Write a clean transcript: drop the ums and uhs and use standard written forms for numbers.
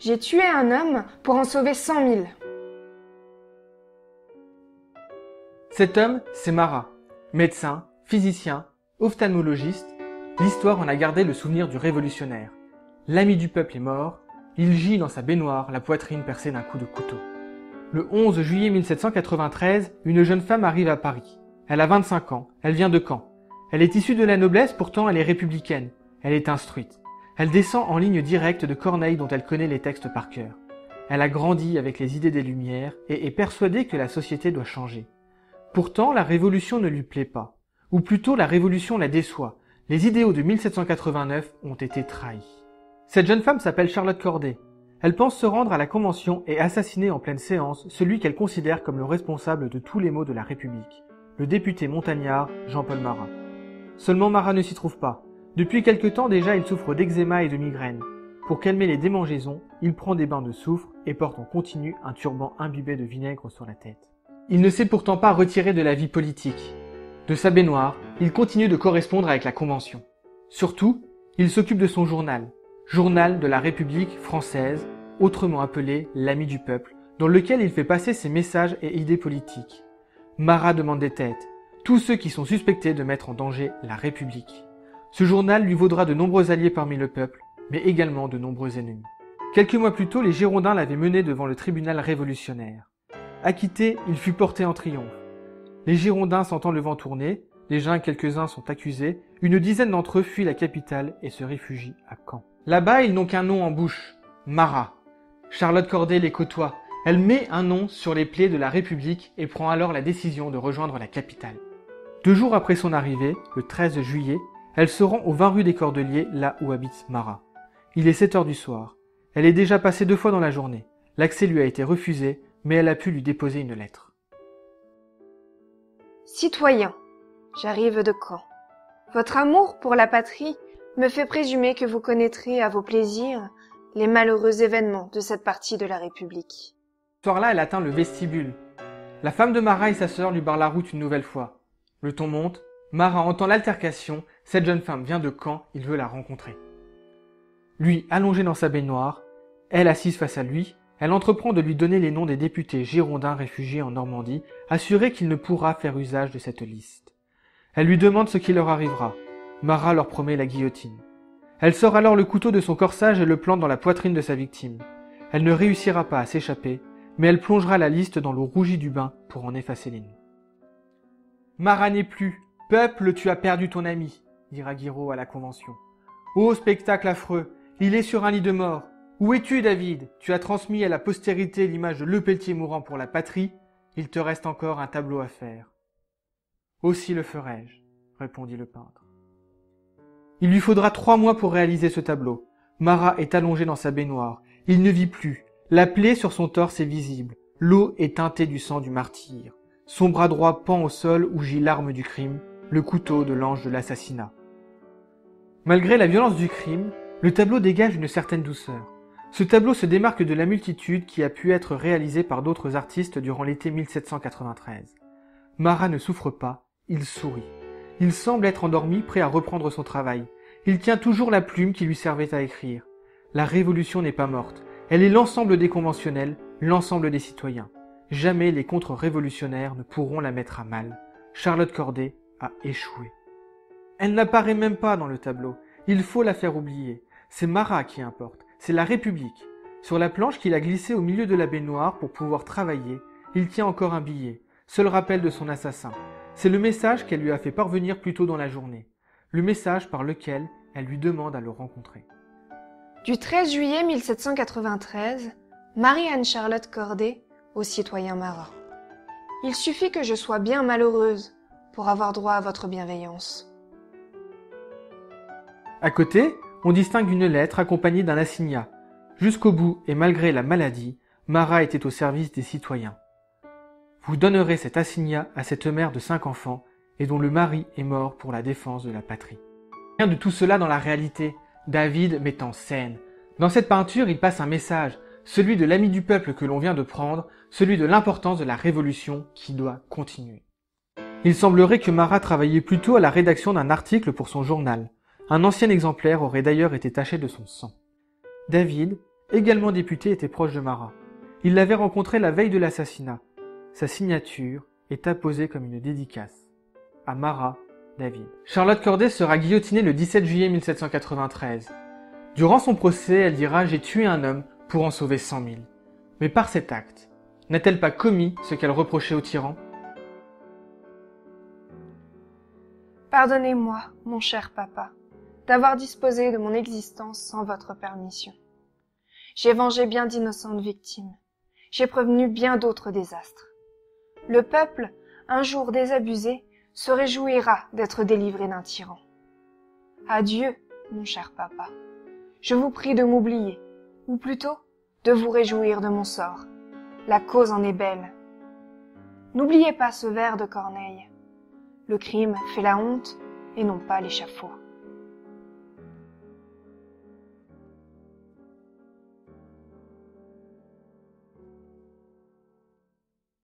J'ai tué un homme pour en sauver 100 000. Cet homme, c'est Marat. Médecin, physicien, ophtalmologiste, l'histoire en a gardé le souvenir du révolutionnaire. L'ami du peuple est mort, il gît dans sa baignoire, la poitrine percée d'un coup de couteau. Le 11 juillet 1793, une jeune femme arrive à Paris. Elle a 25 ans, elle vient de Caen. Elle est issue de la noblesse, pourtant elle est républicaine. Elle est instruite. Elle descend en ligne directe de Corneille dont elle connaît les textes par cœur. Elle a grandi avec les idées des Lumières et est persuadée que la société doit changer. Pourtant, la Révolution ne lui plaît pas. Ou plutôt, la Révolution la déçoit. Les idéaux de 1789 ont été trahis. Cette jeune femme s'appelle Charlotte Corday. Elle pense se rendre à la Convention et assassiner en pleine séance celui qu'elle considère comme le responsable de tous les maux de la République, le député montagnard Jean-Paul Marat. Seulement Marat ne s'y trouve pas. Depuis quelque temps déjà, il souffre d'eczéma et de migraine. Pour calmer les démangeaisons, il prend des bains de soufre et porte en continu un turban imbibé de vinaigre sur la tête. Il ne s'est pourtant pas retiré de la vie politique. De sa baignoire, il continue de correspondre avec la Convention. Surtout, il s'occupe de son journal, Journal de la République française, autrement appelé l'Ami du peuple, dans lequel il fait passer ses messages et idées politiques. Marat demande des têtes, tous ceux qui sont suspectés de mettre en danger la République. Ce journal lui vaudra de nombreux alliés parmi le peuple, mais également de nombreux ennemis. Quelques mois plus tôt, les Girondins l'avaient mené devant le tribunal révolutionnaire. Acquitté, il fut porté en triomphe. Les Girondins sentant le vent tourner, déjà quelques-uns sont accusés, une dizaine d'entre eux fuient la capitale et se réfugient à Caen. Là-bas, ils n'ont qu'un nom en bouche, Marat. Charlotte Corday les côtoie. Elle met un nom sur les plaies de la République et prend alors la décision de rejoindre la capitale. 2 jours après son arrivée, le 13 juillet, elle se rend au 20 rue des Cordeliers, là où habite Marat. Il est 7 heures du soir. Elle est déjà passée 2 fois dans la journée. L'accès lui a été refusé, mais elle a pu lui déposer une lettre. Citoyen, j'arrive de Caen. Votre amour pour la patrie me fait présumer que vous connaîtrez à vos plaisirs les malheureux événements de cette partie de la République. Ce soir-là, elle atteint le vestibule. La femme de Marat et sa sœur lui barrent la route une nouvelle fois. Le ton monte, Marat entend l'altercation, cette jeune femme vient de Caen, il veut la rencontrer. Lui, allongé dans sa baignoire, elle assise face à lui, elle entreprend de lui donner les noms des députés girondins réfugiés en Normandie, assurée qu'il ne pourra faire usage de cette liste. Elle lui demande ce qui leur arrivera. Marat leur promet la guillotine. Elle sort alors le couteau de son corsage et le plante dans la poitrine de sa victime. Elle ne réussira pas à s'échapper, mais elle plongera la liste dans l'eau rougie du bain pour en effacer les noms. Marat n'est plus. Peuple, tu as perdu ton ami, dira Guiraud à la Convention. Ô spectacle affreux, il est sur un lit de mort. Où es-tu, David? Tu as transmis à la postérité l'image de Lepelletier mourant pour la patrie. Il te reste encore un tableau à faire. Aussi le ferai-je, répondit le peintre. Il lui faudra 3 mois pour réaliser ce tableau. Marat est allongé dans sa baignoire. Il ne vit plus. La plaie sur son torse est visible. L'eau est teintée du sang du martyr. Son bras droit pend au sol où gît l'arme du crime, le couteau de l'ange de l'assassinat. Malgré la violence du crime, le tableau dégage une certaine douceur. Ce tableau se démarque de la multitude qui a pu être réalisée par d'autres artistes durant l'été 1793. Marat ne souffre pas, il sourit. Il semble être endormi, prêt à reprendre son travail. Il tient toujours la plume qui lui servait à écrire. La Révolution n'est pas morte. Elle est l'ensemble des conventionnels, l'ensemble des citoyens. Jamais les contre-révolutionnaires ne pourront la mettre à mal. Charlotte Corday a échoué. Elle n'apparaît même pas dans le tableau. Il faut la faire oublier. C'est Marat qui importe. C'est la République. Sur la planche qu'il a glissée au milieu de la baignoire pour pouvoir travailler, il tient encore un billet. Seul rappel de son assassin. C'est le message qu'elle lui a fait parvenir plus tôt dans la journée. Le message par lequel elle lui demande à le rencontrer. Du 13 juillet 1793, Marie-Anne-Charlotte Corday au citoyen Marat. Il suffit que je sois bien malheureuse pour avoir droit à votre bienveillance. À côté, on distingue une lettre accompagnée d'un assignat. Jusqu'au bout et malgré la maladie, Marat était au service des citoyens. Vous donnerez cet assignat à cette mère de 5 enfants et dont le mari est mort pour la défense de la patrie. Rien de tout cela dans la réalité. David met en scène. Dans cette peinture, il passe un message, celui de l'ami du peuple que l'on vient de prendre, celui de l'importance de la révolution qui doit continuer. Il semblerait que Marat travaillait plutôt à la rédaction d'un article pour son journal. Un ancien exemplaire aurait d'ailleurs été taché de son sang. David également député, était proche de Marat. Il l'avait rencontré la veille de l'assassinat. Sa signature est apposée comme une dédicace. À Marat, David. Charlotte Corday sera guillotinée le 17 juillet 1793. Durant son procès, elle dira « J'ai tué un homme pour en sauver 100 000 ». Mais par cet acte, n'a-t-elle pas commis ce qu'elle reprochait au tyran ? Pardonnez-moi, mon cher papa, d'avoir disposé de mon existence sans votre permission. J'ai vengé bien d'innocentes victimes. J'ai prévenu bien d'autres désastres. Le peuple, un jour désabusé, se réjouira d'être délivré d'un tyran. Adieu, mon cher papa. Je vous prie de m'oublier, ou plutôt de vous réjouir de mon sort. La cause en est belle. N'oubliez pas ce vers de Corneille. Le crime fait la honte et non pas l'échafaud.